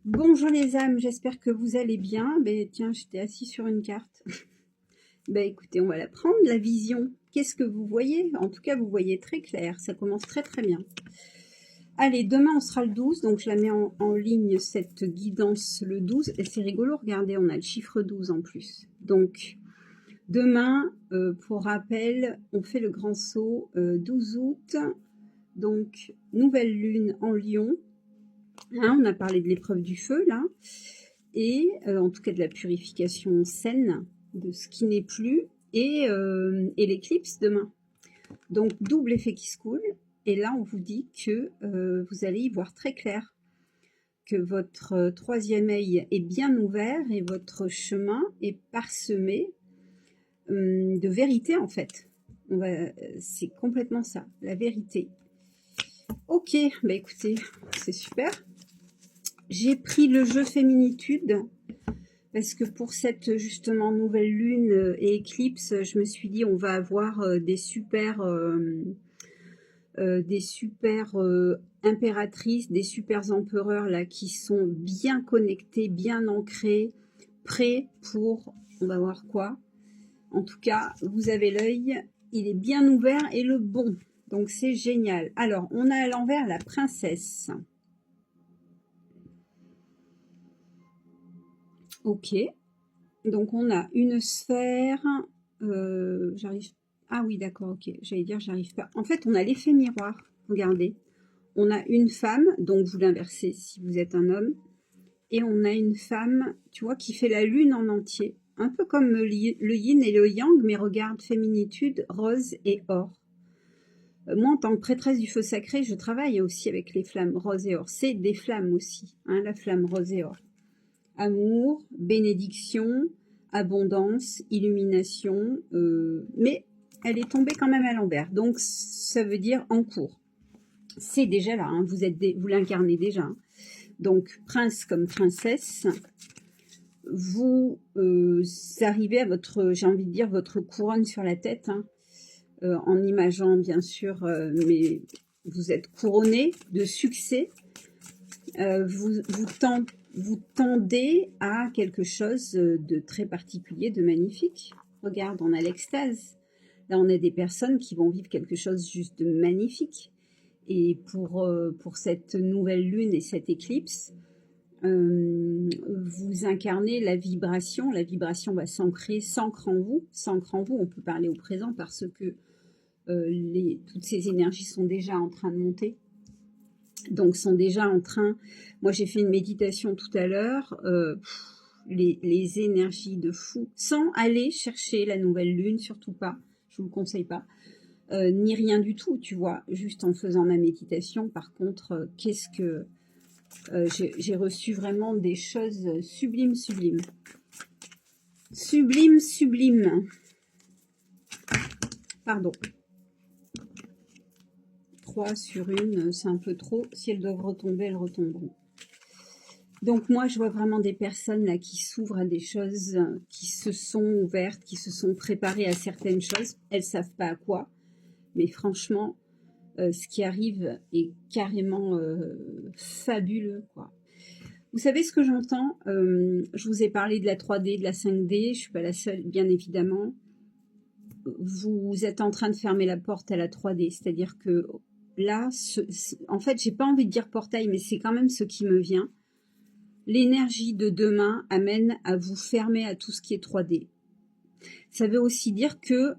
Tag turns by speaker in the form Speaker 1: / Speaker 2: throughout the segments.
Speaker 1: Bonjour les âmes, j'espère que vous allez bien. Ben tiens, j'étais assis sur une carte. Ben écoutez, on va la prendre, la vision. Qu'est-ce que vous voyez? En tout cas, vous voyez très clair, ça commence très très bien. Allez, demain on sera le 12, donc je la mets en ligne, cette guidance le 12. Et c'est rigolo, regardez, on a le chiffre 12 en plus. Donc, demain, pour rappel, on fait le grand saut 12 août. Donc, nouvelle lune en Lion. Hein, on a parlé de l'épreuve du feu, là. Et en tout cas de la purification saine de ce qui n'est plus, et l'éclipse demain. Donc double effet qui se coule, et là on vous dit que vous allez y voir très clair, que votre troisième œil est bien ouvert et votre chemin est parsemé de vérité en fait. C'est complètement ça, la vérité. Ok, bah écoutez, c'est super. J'ai pris le jeu féminitude parce que pour cette justement nouvelle lune et éclipse, je me suis dit on va avoir des super impératrices, des super empereurs là qui sont bien connectés, bien ancrés, prêts pour, on va voir quoi. En tout cas, vous avez l'œil, il est bien ouvert et le bon. Donc c'est génial. Alors, on a à l'envers la princesse. Ok. Donc on a une sphère, j'arrive, ah oui d'accord, ok, j'allais dire j'arrive pas. En fait, on a l'effet miroir, regardez. On a une femme, donc vous l'inversez si vous êtes un homme, et on a une femme, tu vois, qui fait la lune en entier. Un peu comme le yin et le yang, mais regarde, féminitude, rose et or. Moi, en tant que prêtresse du feu sacré, je travaille aussi avec les flammes rose et or. C'est des flammes aussi, hein, la flamme rose et or. Amour, bénédiction, abondance, illumination, mais elle est tombée quand même à l'envers. Donc ça veut dire en cours. C'est déjà là, hein, vous l'incarnez déjà. Hein. Donc prince comme princesse, vous arrivez à votre, j'ai envie de dire, votre couronne sur la tête, hein, en imageant bien sûr, mais vous êtes couronné de succès. Vous tendez à quelque chose de très particulier, de magnifique. Regarde, on a l'extase. Là, on a des personnes qui vont vivre quelque chose juste de magnifique. Et pour cette nouvelle lune et cette éclipse, vous incarnez la vibration. La vibration va s'ancre en vous. S'ancre en vous, on peut parler au présent parce que toutes ces énergies sont déjà en train de monter. Donc sont déjà en train, moi j'ai fait une méditation tout à l'heure, les énergies de fou, sans aller chercher la nouvelle lune, surtout pas, je vous le conseille pas, ni rien du tout, tu vois, juste en faisant ma méditation. Par contre, qu'est-ce que j'ai reçu vraiment des choses sublimes, sublimes, sublimes, sublimes. Pardon. 3 sur une, c'est un peu trop. Si elles doivent retomber, elles retomberont. Donc moi, je vois vraiment des personnes là qui s'ouvrent à des choses, qui se sont ouvertes, qui se sont préparées à certaines choses. Elles savent pas à quoi, mais franchement, ce qui arrive est carrément fabuleux, quoi. Vous savez ce que j'entends? Je vous ai parlé de la 3D, de la 5D. Je suis pas la seule, bien évidemment. Vous êtes en train de fermer la porte à la 3D, c'est-à-dire que là, en fait, j'ai pas envie de dire portail, mais c'est quand même ce qui me vient. L'énergie de demain amène à vous fermer à tout ce qui est 3D. Ça veut aussi dire que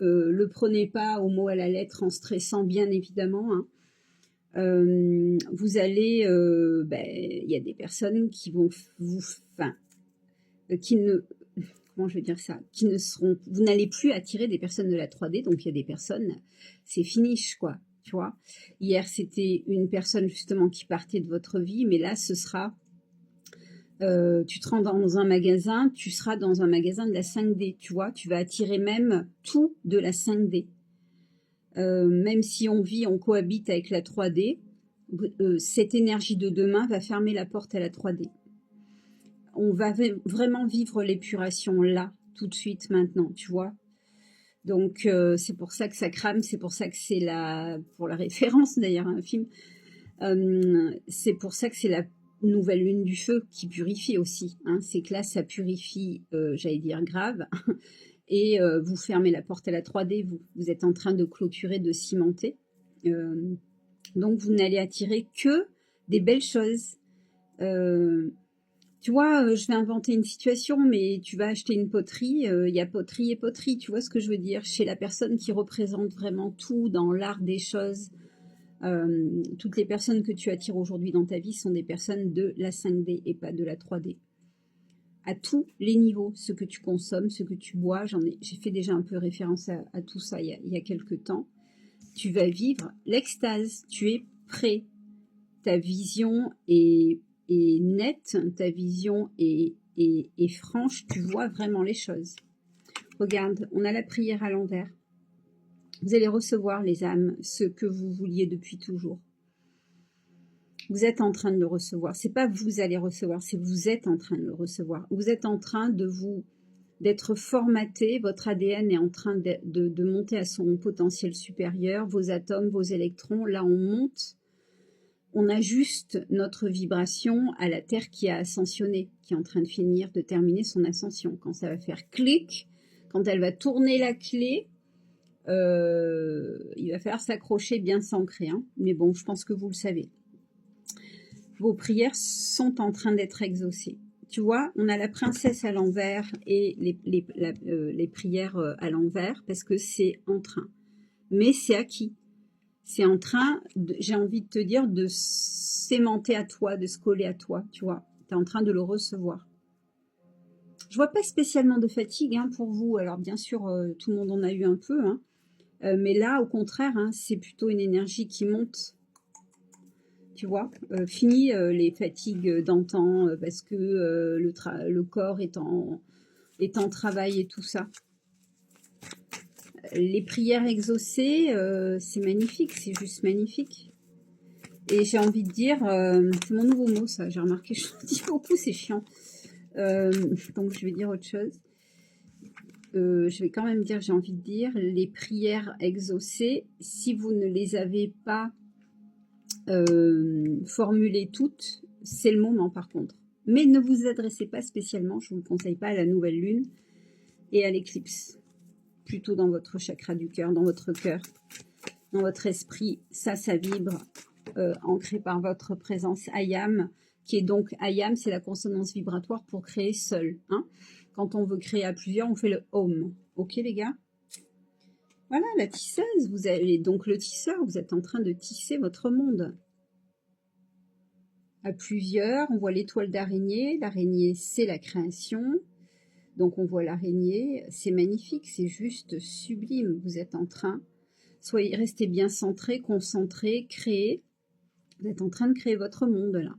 Speaker 1: le prenez pas au mot à la lettre en stressant, bien évidemment. Hein. Vous allez, y a des personnes qui vont qui ne, comment je vais dire ça, qui ne seront, vous n'allez plus attirer des personnes de la 3D. Donc il y a des personnes, c'est finish quoi. Tu vois, hier c'était une personne justement qui partait de votre vie, mais là ce sera tu te rends dans un magasin, tu seras dans un magasin de la 5D, tu vois, tu vas attirer même tout de la 5D. Même si on cohabite avec la 3D, cette énergie de demain va fermer la porte à la 3D. On va vraiment vivre l'épuration là, tout de suite, maintenant, tu vois. Donc c'est pour ça que ça crame, c'est pour ça que c'est pour la référence d'ailleurs, un film. C'est pour ça que c'est la nouvelle lune du feu qui purifie aussi. Hein. C'est que là, ça purifie, j'allais dire grave, et vous fermez la porte à la 3D, vous êtes en train de clôturer, de cimenter. Donc, vous n'allez attirer que des belles choses. Tu vois, je vais inventer une situation, mais tu vas acheter une poterie, il y a poterie et poterie, tu vois ce que je veux dire? Chez la personne qui représente vraiment tout dans l'art des choses, toutes les personnes que tu attires aujourd'hui dans ta vie sont des personnes de la 5D et pas de la 3D. À tous les niveaux, ce que tu consommes, ce que tu bois, j'ai fait déjà un peu référence à tout ça il y a quelques temps. Tu vas vivre l'extase, tu es prêt. Ta vision est nette, ta vision est franche, tu vois vraiment les choses. Regarde, on a la prière à l'envers. Vous allez recevoir, les âmes, ce que vous vouliez depuis toujours. Vous êtes en train de le recevoir. C'est pas vous allez recevoir, c'est vous êtes en train de le recevoir. Vous êtes en train d'être formaté, votre ADN est en train de monter à son potentiel supérieur, vos atomes, vos électrons, là on monte. On ajuste notre vibration à la Terre qui a ascensionné, qui est en train de terminer son ascension. Quand ça va faire clic, quand elle va tourner la clé, il va falloir s'accrocher bien s'ancrer. Hein. Mais bon, je pense que vous le savez. Vos prières sont en train d'être exaucées. Tu vois, on a la princesse à l'envers et les prières à l'envers parce que c'est en train. Mais c'est acquis. C'est en train, j'ai envie de te dire, de s'aimanter à toi, de se coller à toi, tu vois. Tu es en train de le recevoir. Je vois pas spécialement de fatigue hein, pour vous. Alors bien sûr, tout le monde en a eu un peu. Hein. Mais là, au contraire, hein, c'est plutôt une énergie qui monte. Tu vois, fini les fatigues d'antan parce que le corps est en travail et tout ça. Les prières exaucées, c'est magnifique, c'est juste magnifique. Et j'ai envie de dire, c'est mon nouveau mot ça, j'ai remarqué, je dis beaucoup, c'est chiant. Donc je vais dire autre chose. Je vais quand même dire, j'ai envie de dire, les prières exaucées, si vous ne les avez pas formulées toutes, c'est le moment par contre. Mais ne vous adressez pas spécialement, je ne vous le conseille pas, à la nouvelle lune et à l'éclipse. Plutôt dans votre chakra du cœur, dans votre esprit, ça vibre, ancré par votre présence Ayam, qui est donc Ayam, c'est la consonance vibratoire pour créer seul. Hein. Quand on veut créer à plusieurs, on fait le Om. Ok les gars? Voilà, la tisseuse, vous avez donc le tisseur, vous êtes en train de tisser votre monde. À plusieurs, on voit l'étoile d'araignée, l'araignée c'est la création. Donc on voit l'araignée, c'est magnifique, c'est juste sublime. Vous êtes en train, restez bien centré, concentré, créez. Vous êtes en train de créer votre monde là.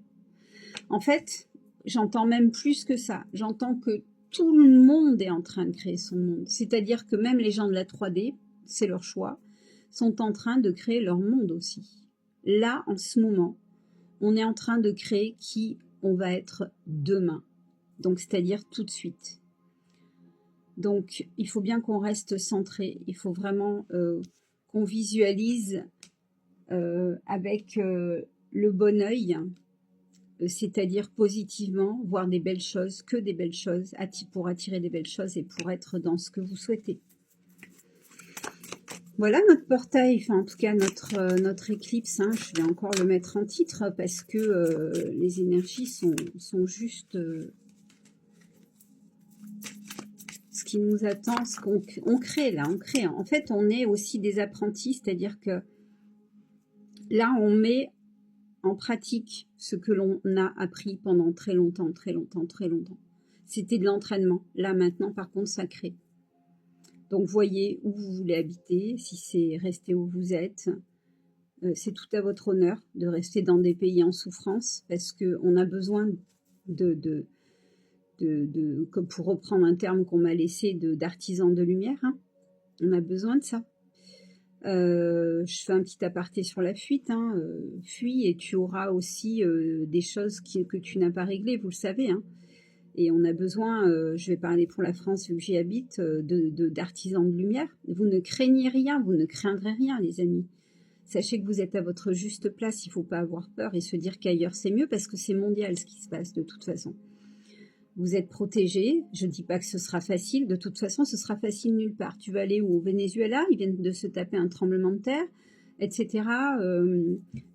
Speaker 1: En fait, j'entends même plus que ça. J'entends que tout le monde est en train de créer son monde. C'est-à-dire que même les gens de la 3D, c'est leur choix, sont en train de créer leur monde aussi. Là, en ce moment, on est en train de créer qui on va être demain. Donc, c'est-à-dire tout de suite. Donc, il faut bien qu'on reste centré. Il faut vraiment qu'on visualise avec le bon œil, c'est-à-dire positivement, voir des belles choses, que des belles choses, pour attirer des belles choses et pour être dans ce que vous souhaitez. Voilà notre portail, enfin en tout cas notre éclipse. Hein, je vais encore le mettre en titre parce que les énergies sont juste... ce qui nous attend, ce qu'on crée là, on crée. En fait, on est aussi des apprentis, c'est-à-dire que là, on met en pratique ce que l'on a appris pendant très longtemps, très longtemps, très longtemps. C'était de l'entraînement. Là, maintenant, par contre, ça crée. Donc, voyez où vous voulez habiter, si c'est rester où vous êtes. C'est tout à votre honneur de rester dans des pays en souffrance parce qu'on a besoin comme pour reprendre un terme qu'on m'a laissé, d'artisans de lumière. Hein. On a besoin de ça. Je fais un petit aparté sur la fuite. Hein. Fuis et tu auras aussi des choses que tu n'as pas réglées, vous le savez. Hein. Et on a besoin, je vais parler pour la France vu que j'y habite, d'artisans de lumière. Vous ne craignez rien, vous ne craindrez rien, les amis. Sachez que vous êtes à votre juste place, il ne faut pas avoir peur et se dire qu'ailleurs c'est mieux parce que c'est mondial ce qui se passe de toute façon. Vous êtes protégé, je ne dis pas que ce sera facile, de toute façon ce sera facile nulle part. Tu vas aller au Venezuela, ils viennent de se taper un tremblement de terre, etc.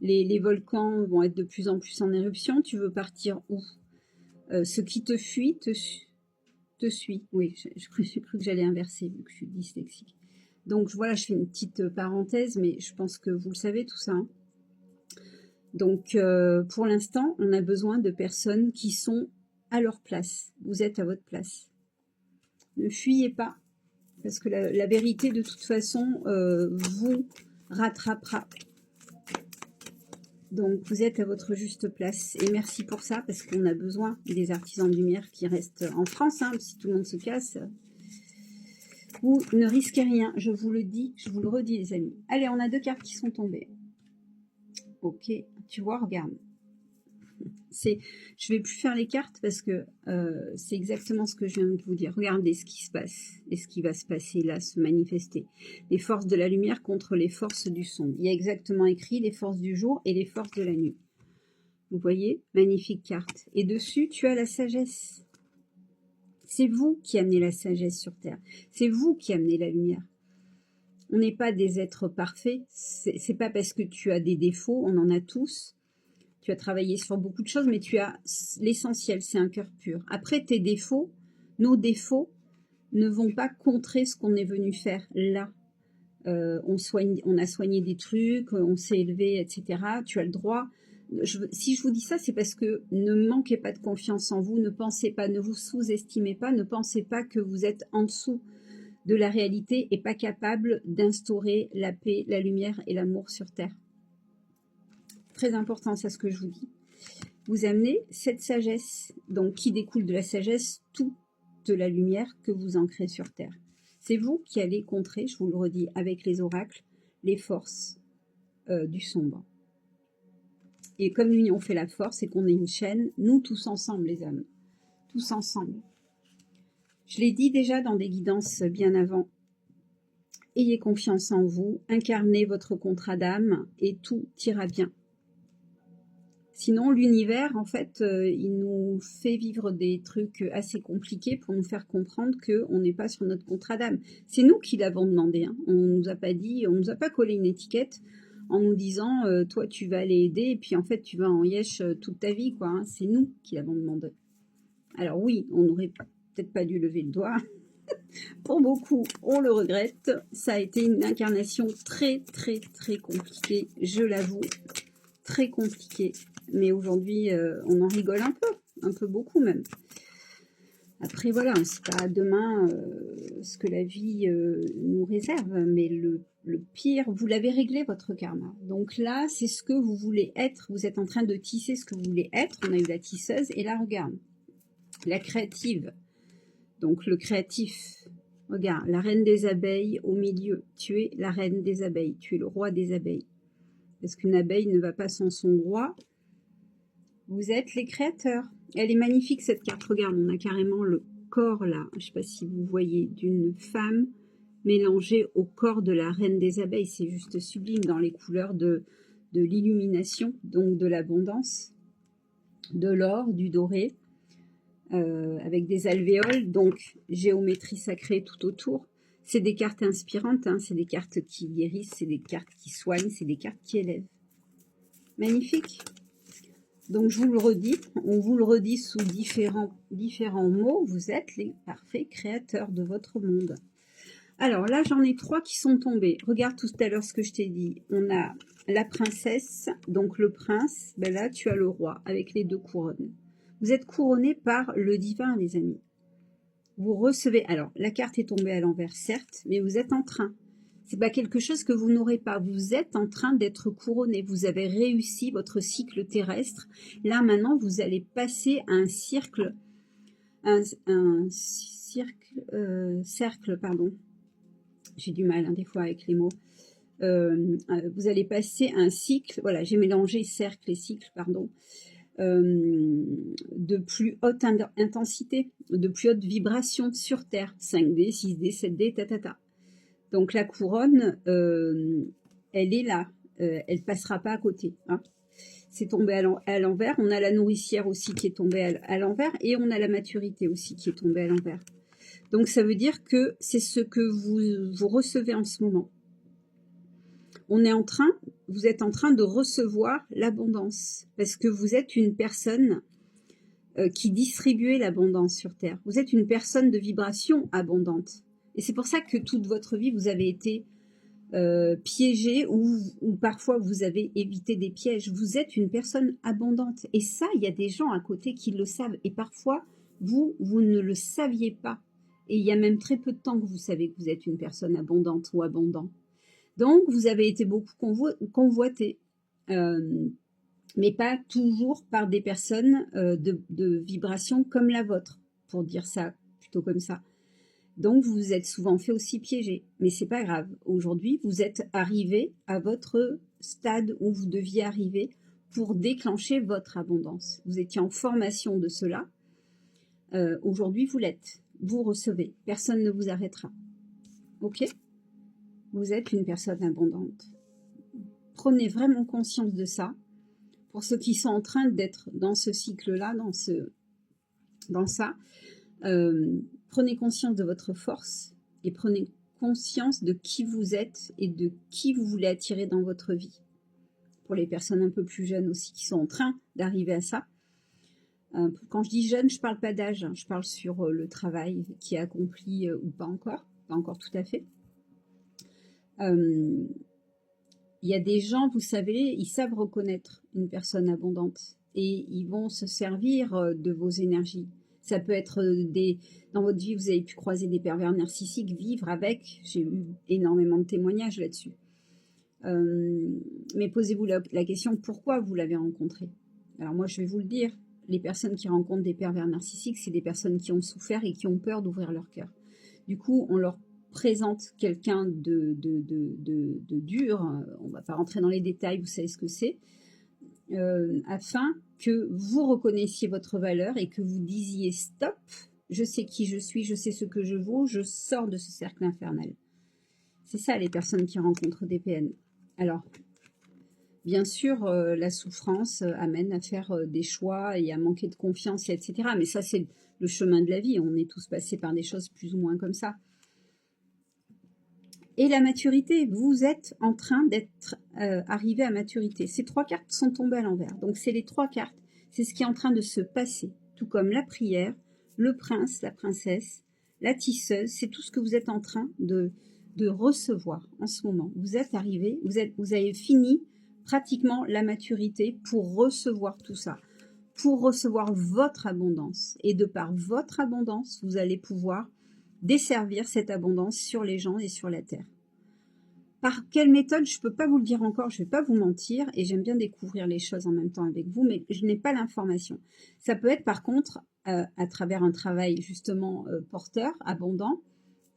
Speaker 1: Les volcans vont être de plus en plus en éruption, tu veux partir où? Ce qui te fuit te suit. Oui, j'ai cru que j'allais inverser vu que je suis dyslexique. Donc voilà, je fais une petite parenthèse, mais je pense que vous le savez tout ça. Hein. Donc pour l'instant, on a besoin de personnes qui sont à leur place. Vous êtes à votre place. Ne fuyez pas, parce que la vérité, de toute façon, vous rattrapera. Donc vous êtes à votre juste place. Et merci pour ça, parce qu'on a besoin des artisans de lumière qui restent en France. Hein, si tout le monde se casse, vous ne risquez rien. Je vous le dis, je vous le redis, les amis. Allez, on a 2 cartes qui sont tombées. Ok, tu vois, regarde. Je vais plus faire les cartes parce que c'est exactement ce que je viens de vous dire. Regardez ce qui se passe et ce qui va se passer là, se manifester. Les forces de la lumière contre les forces du sombre. Il y a exactement écrit les forces du jour et les forces de la nuit. Vous voyez, magnifique carte. Et dessus, tu as la sagesse. C'est vous qui amenez la sagesse sur Terre. C'est vous qui amenez la lumière. On n'est pas des êtres parfaits. C'est pas parce que tu as des défauts, on en a tous. Tu as travaillé sur beaucoup de choses, mais tu as l'essentiel, c'est un cœur pur. Après, tes défauts, nos défauts, ne vont pas contrer ce qu'on est venu faire là. On a soigné des trucs, on s'est élevé, etc. Tu as le droit. Si je vous dis ça, c'est parce que ne manquez pas de confiance en vous, ne pensez pas, ne vous sous-estimez pas, ne pensez pas que vous êtes en dessous de la réalité et pas capable d'instaurer la paix, la lumière et l'amour sur Terre. Très important, c'est ce que je vous dis. Vous amenez cette sagesse, donc qui découle de la sagesse, toute la lumière que vous ancrez sur Terre. C'est vous qui allez contrer, je vous le redis, avec les oracles, les forces du sombre. Et comme l'union fait la force et qu'on est une chaîne, nous tous ensemble, les âmes, tous ensemble. Je l'ai dit déjà dans des guidances bien avant. Ayez confiance en vous, incarnez votre contrat d'âme et tout ira bien. Sinon, l'univers, en fait, il nous fait vivre des trucs assez compliqués pour nous faire comprendre qu'on n'est pas sur notre contrat d'âme. C'est nous qui l'avons demandé. Hein. On ne nous a pas dit, on nous a pas collé une étiquette en nous disant toi, tu vas aller aider, et puis en fait, tu vas en yèche toute ta vie. Quoi. Hein. C'est nous qui l'avons demandé. Alors oui, on n'aurait peut-être pas dû lever le doigt. Pour beaucoup, on le regrette. Ça a été une incarnation très, très, très compliquée, je l'avoue. Très compliquée. Mais aujourd'hui, on en rigole un peu beaucoup même. Après, voilà, on ne sait pas demain ce que la vie nous réserve, mais le pire, vous l'avez réglé, votre karma. Donc là, c'est ce que vous voulez être. Vous êtes en train de tisser ce que vous voulez être. On a eu la tisseuse, et là, regarde, la créative. Donc le créatif, regarde, la reine des abeilles au milieu. Tu es la reine des abeilles, tu es le roi des abeilles. Parce qu'une abeille ne va pas sans son roi. Vous êtes les créateurs. Elle est magnifique cette carte. Regarde, on a carrément le corps là. Je ne sais pas si vous voyez, d'une femme mélangée au corps de la reine des abeilles. C'est juste sublime dans les couleurs de l'illumination, donc de l'abondance, de l'or, du doré, avec des alvéoles, donc géométrie sacrée tout autour. C'est des cartes inspirantes, hein, c'est des cartes qui guérissent, c'est des cartes qui soignent, c'est des cartes qui élèvent. Magnifique. Donc je vous le redis, on vous le redit sous différents mots, vous êtes les parfaits créateurs de votre monde. Alors là, j'en ai 3 qui sont tombés. Regarde tout à l'heure ce que je t'ai dit. On a la princesse, donc le prince, ben là tu as le roi avec les 2 couronnes. Vous êtes couronné par le divin, les amis. Vous recevez, alors la carte est tombée à l'envers, certes, mais vous êtes en train. C'est pas quelque chose que vous n'aurez pas. Vous êtes en train d'être couronné. Vous avez réussi votre cycle terrestre. Là, maintenant, vous allez passer à un cercle, pardon. J'ai du mal, hein, des fois, avec les mots. Vous allez passer à un cycle, voilà, j'ai mélangé cercle et cycle, pardon, de plus haute intensité, de plus haute vibration sur Terre, 5D, 6D, 7D, tatata. Donc la couronne, elle est là, elle passera pas à côté. Hein. C'est tombé à l'envers. On a la nourricière aussi qui est tombée à l'envers et on a la maturité aussi qui est tombée à l'envers. Donc ça veut dire que c'est ce que vous recevez en ce moment. Vous êtes en train de recevoir l'abondance parce que vous êtes une personne qui distribuez l'abondance sur Terre. Vous êtes une personne de vibration abondante. Et c'est pour ça que toute votre vie, vous avez été piégé ou parfois vous avez évité des pièges. Vous êtes une personne abondante. Et ça, il y a des gens à côté qui le savent. Et parfois, vous ne le saviez pas. Et il y a même très peu de temps que vous savez que vous êtes une personne abondante ou abondant. Donc, vous avez été beaucoup convoité. Mais pas toujours par des personnes de vibration comme la vôtre, pour dire ça plutôt comme ça. Donc vous vous êtes souvent fait aussi piéger, mais c'est pas grave. Aujourd'hui, vous êtes arrivé à votre stade où vous deviez arriver pour déclencher votre abondance. Vous étiez en formation de cela. Aujourd'hui, vous l'êtes. Vous recevez. Personne ne vous arrêtera. Ok ? Vous êtes une personne abondante. Prenez vraiment conscience de ça. Pour ceux qui sont en train d'être dans ce cycle-là, dans ça, prenez conscience de votre force et prenez conscience de qui vous êtes et de qui vous voulez attirer dans votre vie. Pour les personnes un peu plus jeunes aussi qui sont en train d'arriver à ça. Quand je dis jeune, je ne parle pas d'âge, hein, je parle sur le travail qui est accompli ou pas encore tout à fait. Il y a des gens, vous savez, ils savent reconnaître une personne abondante et ils vont se servir de vos énergies. Ça peut être dans votre vie, vous avez pu croiser des pervers narcissiques, vivre avec. J'ai eu énormément de témoignages là-dessus. Mais posez-vous la question, pourquoi vous l'avez rencontré? Alors moi, je vais vous le dire, les personnes qui rencontrent des pervers narcissiques, c'est des personnes qui ont souffert et qui ont peur d'ouvrir leur cœur. Du coup, on leur présente quelqu'un de dur, on ne va pas rentrer dans les détails, vous savez ce que c'est, afin que vous reconnaissiez votre valeur et que vous disiez stop, je sais qui je suis, je sais ce que je vaux, je sors de ce cercle infernal. C'est ça les personnes qui rencontrent des PN. Alors, bien sûr, la souffrance amène à faire des choix et à manquer de confiance, etc. Mais ça, c'est le chemin de la vie. On est tous passés par des choses plus ou moins comme ça. Et la maturité, vous êtes en train d'être arrivé à maturité. Ces 3 cartes sont tombées à l'envers. Donc, c'est les 3 cartes. C'est ce qui est en train de se passer. Tout comme la prière, le prince, la princesse, la tisseuse. C'est tout ce que vous êtes en train de recevoir en ce moment. Vous êtes arrivé, vous avez fini pratiquement la maturité pour recevoir tout ça. Pour recevoir votre abondance. Et de par votre abondance, vous allez pouvoir desservir cette abondance sur les gens et sur la terre. Par quelle méthode, je ne peux pas vous le dire encore, je ne vais pas vous mentir, et j'aime bien découvrir les choses en même temps avec vous, mais je n'ai pas l'information. Ça peut être par contre à travers un travail justement porteur, abondant,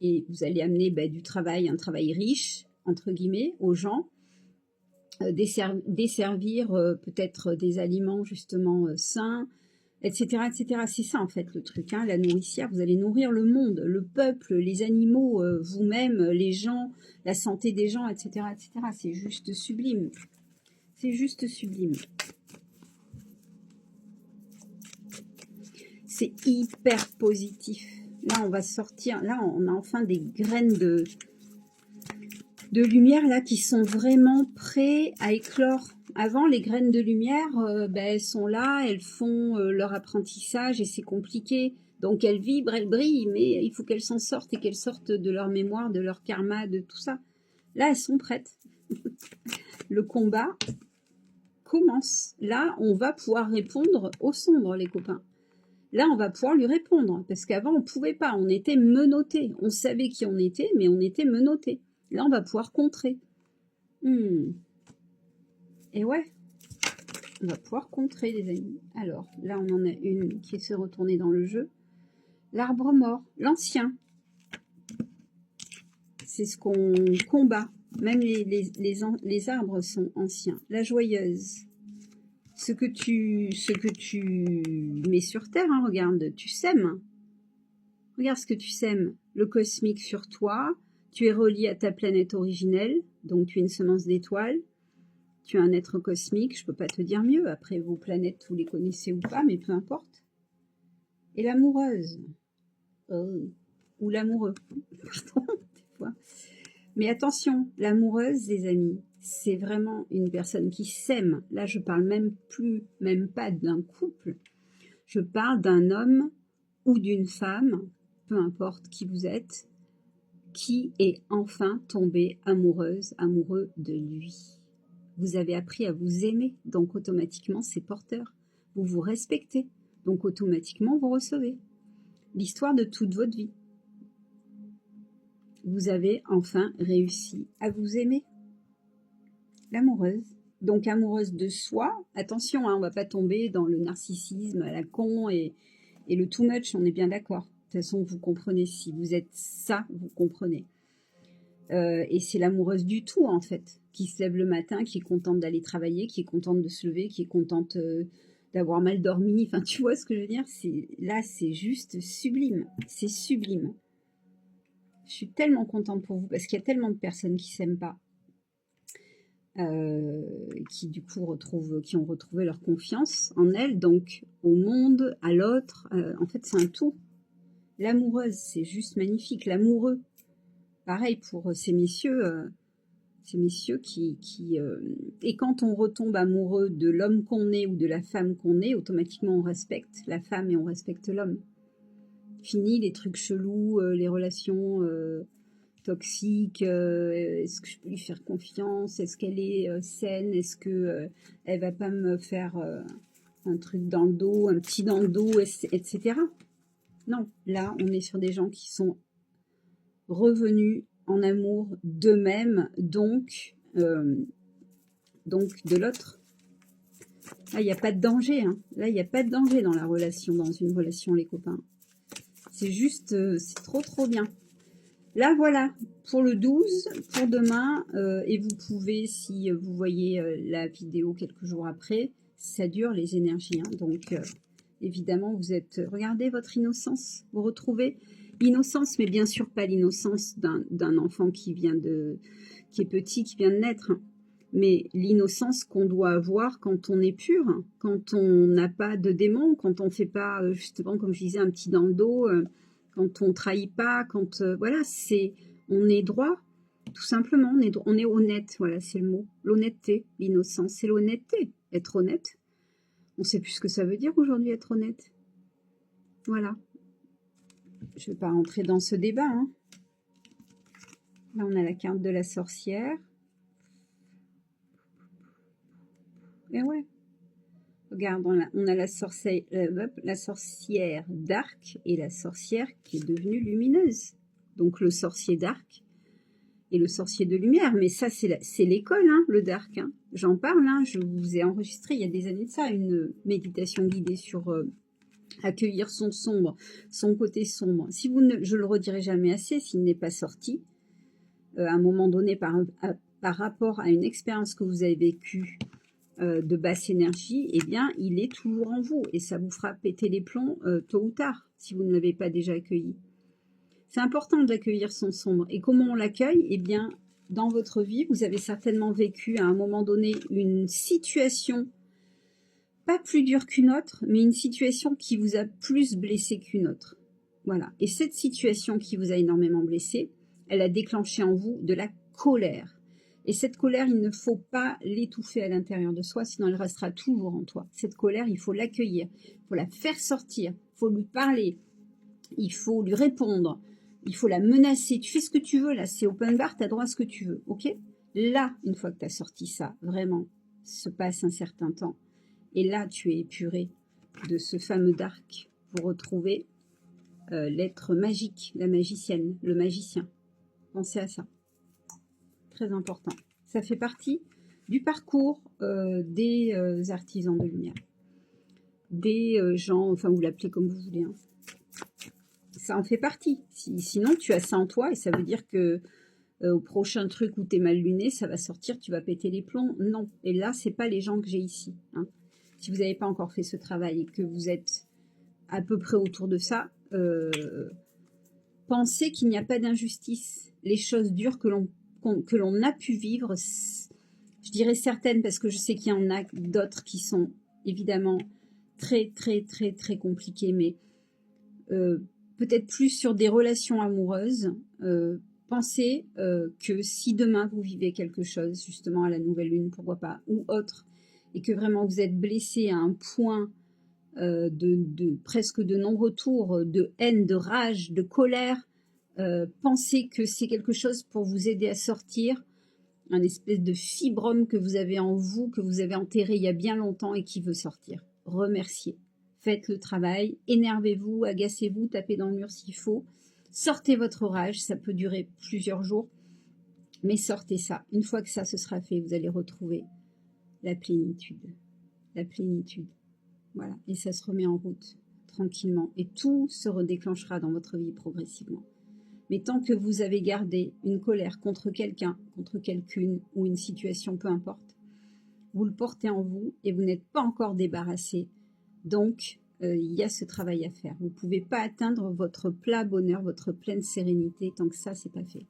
Speaker 1: et vous allez amener du travail, un travail riche, entre guillemets, aux gens, desservir peut-être des aliments justement sains, etc., etc. C'est ça en fait le truc, hein, la nourricière. Vous allez nourrir le monde, le peuple, les animaux, vous-même, les gens, la santé des gens, etc., etc. C'est juste sublime. C'est juste sublime. C'est hyper positif. Là, on va sortir. Là, on a enfin des graines de lumière là qui sont vraiment prêts à éclore. Avant, les graines de lumière, elles sont là, elles font leur apprentissage et c'est compliqué. Donc elles vibrent, elles brillent, mais il faut qu'elles s'en sortent et qu'elles sortent de leur mémoire, de leur karma, de tout ça. Là, elles sont prêtes. Le combat commence. Là, on va pouvoir répondre au sombre, les copains. Là, on va pouvoir lui répondre, parce qu'avant, on ne pouvait pas. On était menottés. On savait qui on était, mais on était menottés. Là, on va pouvoir contrer. Et ouais, on va pouvoir contrer, les amis. Alors, là, on en a une qui s'est retournée dans le jeu. L'arbre mort, l'ancien. C'est ce qu'on combat. Même les arbres sont anciens. La joyeuse. Ce que tu mets sur terre, hein, regarde, tu sèmes. Regarde ce que tu sèmes. Le cosmique sur toi. Tu es relié à ta planète originelle, donc tu es une semence d'étoile. Tu es un être cosmique, je peux pas te dire mieux. Après, vos planètes, vous les connaissez ou pas, mais peu importe. Et l'amoureuse. Oh. Ou l'amoureux. Pardon, des fois. Mais attention, l'amoureuse, les amis, c'est vraiment une personne qui s'aime. Là, je parle même pas d'un couple. Je parle d'un homme ou d'une femme, peu importe qui vous êtes, qui est enfin tombée amoureuse, amoureux de lui. Vous avez appris à vous aimer, donc automatiquement c'est porteur. Vous vous respectez, donc automatiquement vous recevez. L'histoire de toute votre vie. Vous avez enfin réussi à vous aimer. L'amoureuse. Donc amoureuse de soi. Attention, hein, on ne va pas tomber dans le narcissisme à la con et le too much, on est bien d'accord. De toute façon, vous comprenez, si vous êtes ça, vous comprenez. Et c'est l'amoureuse du tout, en fait, qui se lève le matin, qui est contente d'aller travailler, qui est contente de se lever, qui est contente d'avoir mal dormi. Enfin, tu vois ce que je veux dire? Là, c'est juste sublime. C'est sublime. Je suis tellement contente pour vous, parce qu'il y a tellement de personnes qui s'aiment pas. Qui du coup qui ont retrouvé leur confiance en elles, donc au monde, à l'autre. En fait, c'est un tout. L'amoureuse, c'est juste magnifique. L'amoureux, pareil pour ces messieurs qui et quand on retombe amoureux de l'homme qu'on est ou de la femme qu'on est, automatiquement on respecte la femme et on respecte l'homme. Fini les trucs chelous, les relations toxique, est-ce que je peux lui faire confiance, est-ce qu'elle est saine, est-ce que elle va pas me faire un truc dans le dos, un petit dans le dos, etc. Non, là on est sur des gens qui sont revenus en amour d'eux-mêmes, donc de l'autre. Là il n'y a pas de danger, hein. Là il n'y a pas de danger dans une relation les copains. C'est juste, c'est trop bien. Là, voilà, pour le 12, pour demain, et vous pouvez, si vous voyez la vidéo quelques jours après, ça dure les énergies. Hein, donc, évidemment, vous êtes... Regardez votre innocence, vous retrouvez l'innocence, mais bien sûr pas l'innocence d'un enfant qui est petit, qui vient de naître, hein, mais l'innocence qu'on doit avoir quand on est pur, hein, quand on n'a pas de démon, quand on fait pas, justement, comme je disais, un petit dans le dos... quand on trahit pas, quand voilà, on est droit, tout simplement, on est honnête, voilà, c'est le mot, l'honnêteté, l'innocence, c'est l'honnêteté, être honnête. On sait plus ce que ça veut dire aujourd'hui être honnête. Voilà. Je vais pas rentrer dans ce débat. Hein. Là, on a la carte de la sorcière. Et ouais. Regarde, on a la sorcière dark et la sorcière qui est devenue lumineuse. Donc le sorcier dark et le sorcier de lumière. Mais ça, c'est l'école, hein, le dark. Hein. J'en parle, hein, je vous ai enregistré il y a des années de ça, une méditation guidée sur accueillir son sombre, son côté sombre. Si vous ne, je le redirai jamais assez, s'il n'est pas sorti, à un moment donné par rapport à une expérience que vous avez vécue, de basse énergie, eh bien, il est toujours en vous et ça vous fera péter les plombs tôt ou tard, si vous ne l'avez pas déjà accueilli. C'est important d'accueillir son sombre. Et comment on l'accueille? Eh bien, dans votre vie, vous avez certainement vécu à un moment donné une situation, pas plus dure qu'une autre, mais une situation qui vous a plus blessé qu'une autre. Voilà. Et cette situation qui vous a énormément blessé, elle a déclenché en vous de la colère. Et cette colère, il ne faut pas l'étouffer à l'intérieur de soi, sinon elle restera toujours en toi. Cette colère, il faut l'accueillir, il faut la faire sortir, il faut lui parler, il faut lui répondre, il faut la menacer. Tu fais ce que tu veux, là, c'est open bar, tu as droit à ce que tu veux, ok? Là, une fois que tu as sorti ça, vraiment, se passe un certain temps. Et là, tu es épuré de ce fameux dark pour retrouver l'être magique, la magicienne, le magicien. Pensez à ça. Très important. Ça fait partie du parcours des artisans de lumière. Des gens, enfin vous l'appelez comme vous voulez. Hein. Ça en fait partie. Sinon tu as ça en toi et ça veut dire que au prochain truc où tu es mal luné, ça va sortir, tu vas péter les plombs. Non. Et là, c'est pas les gens que j'ai ici. Hein. Si vous n'avez pas encore fait ce travail et que vous êtes à peu près autour de ça, pensez qu'il n'y a pas d'injustice. Les choses dures que l'on a pu vivre, Je dirais certaines parce que je sais qu'il y en a d'autres qui sont évidemment très compliquées, mais peut-être plus sur des relations amoureuses. Pensez que si demain vous vivez quelque chose, justement à la nouvelle lune, pourquoi pas, ou autre, et que vraiment vous êtes blessé à un point presque de non-retour, de haine, de rage, de colère, pensez que c'est quelque chose pour vous aider à sortir, un espèce de fibrome que vous avez en vous, que vous avez enterré il y a bien longtemps et qui veut sortir. Remerciez. Faites le travail, énervez-vous, agacez-vous, tapez dans le mur s'il faut. Sortez votre rage, ça peut durer plusieurs jours, mais sortez ça. Une fois que ça se sera fait, vous allez retrouver la plénitude. La plénitude. Voilà, et ça se remet en route tranquillement. Et tout se redéclenchera dans votre vie progressivement. Mais tant que vous avez gardé une colère contre quelqu'un, contre quelqu'une ou une situation, peu importe, vous le portez en vous et vous n'êtes pas encore débarrassé. Donc, il y a ce travail à faire. Vous ne pouvez pas atteindre votre plat bonheur, votre pleine sérénité tant que ça, c'est pas fait.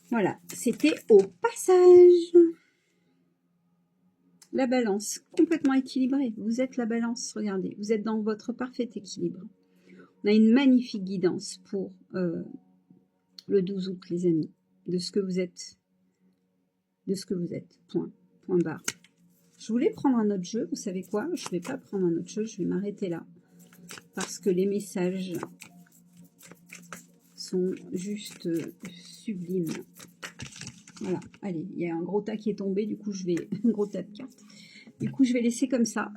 Speaker 1: Voilà, c'était au passage. La balance, complètement équilibrée. Vous êtes la balance, regardez. Vous êtes dans votre parfait équilibre. On a une magnifique guidance pour le 12 août, les amis, de ce que vous êtes. De ce que vous êtes. Point barre. Je voulais prendre un autre jeu. Vous savez quoi? Je ne vais pas prendre un autre jeu. Je vais m'arrêter là. Parce que les messages sont juste sublimes. Voilà. Allez, il y a un gros tas qui est tombé. Du coup, un gros tas de cartes. Du coup, je vais laisser comme ça.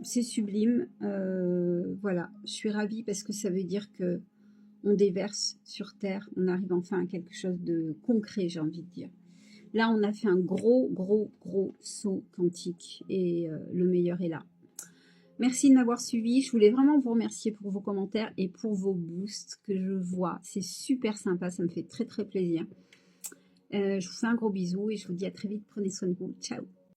Speaker 1: C'est sublime. Voilà. Je suis ravie parce que ça veut dire que on déverse sur Terre. On arrive enfin à quelque chose de concret, j'ai envie de dire. Là, on a fait un gros saut quantique et le meilleur est là. Merci de m'avoir suivi. Je voulais vraiment vous remercier pour vos commentaires et pour vos boosts que je vois. C'est super sympa, ça me fait très plaisir. Je vous fais un gros bisou et je vous dis à très vite. Prenez soin de vous. Ciao.